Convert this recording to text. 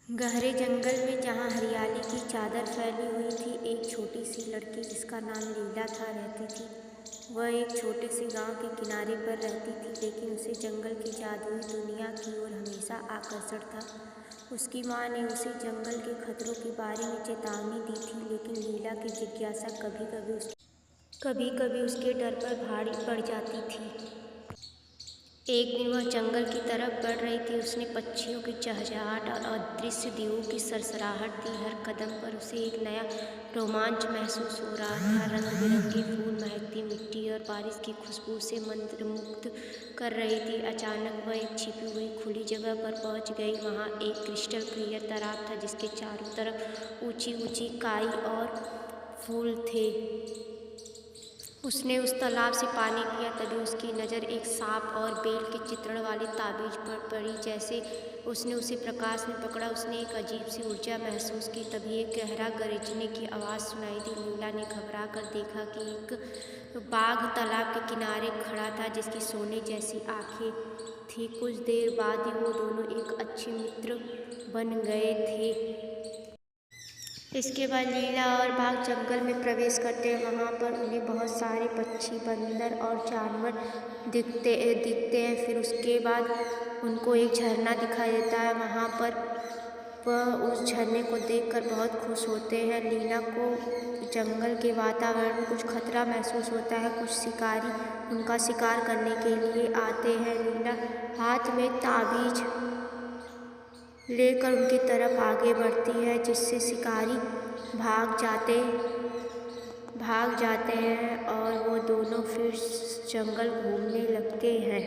गहरे जंगल में जहाँ हरियाली की चादर फैली हुई थी, एक छोटी सी लड़की जिसका नाम लीला था रहती थी। वह एक छोटे से गांव के किनारे पर रहती थी, लेकिन उसे जंगल की जादुई दुनिया की ओर हमेशा आकर्षण था। उसकी माँ ने उसे जंगल के खतरों के बारे में चेतावनी दी थी, लेकिन लीला की जिज्ञासा कभी कभी उसके डर पर भारी पड़ जाती थी। एक दिन वह जंगल की तरफ बढ़ रही थी। उसने पक्षियों की चहचहाट और अदृश्य दीवों की सरसराहट थी। हर कदम पर उसे एक नया रोमांच महसूस हो रहा था। रंग बिरंगे फूल, महकती मिट्टी और बारिश की खुशबू उसे मंत्रमुग्ध कर रही थी। अचानक वह एक छिपी हुई खुली जगह पर पहुंच गई। वहां एक क्रिस्टल क्लियर तालाब था, जिसके चारों तरफ ऊंची ऊंची काई और फूल थे। उसने उस तालाब से पानी पिया। तभी उसकी नज़र एक सांप और बेल के चित्रण वाली ताबीज पर पड़ी। जैसे उसने उसे प्रकाश में पकड़ा, उसने एक अजीब सी ऊर्जा महसूस की। तभी एक गहरा गरजने की आवाज़ सुनाई दी। लीला ने घबरा कर देखा कि एक बाघ तालाब के किनारे खड़ा था, जिसकी सोने जैसी आंखें थी। कुछ देर बाद ही वो दोनों एक अच्छे मित्र बन गए थे। इसके बाद लीला और बाघ जंगल में प्रवेश करते हैं। वहाँ पर उन्हें बहुत सारे पक्षी, बंदर और जानवर दिखते हैं। फिर उसके बाद उनको एक झरना दिखाई देता है। वहाँ पर वह उस झरने को देखकर बहुत खुश होते हैं। लीला को जंगल के वातावरण में कुछ खतरा महसूस होता है। कुछ शिकारी उनका शिकार करने के लिए आते हैं। लीला हाथ में ताबीज लेकर उनकी तरफ आगे बढ़ती है, जिससे शिकारी भाग जाते हैं और वो दोनों फिर जंगल घूमने लगते हैं।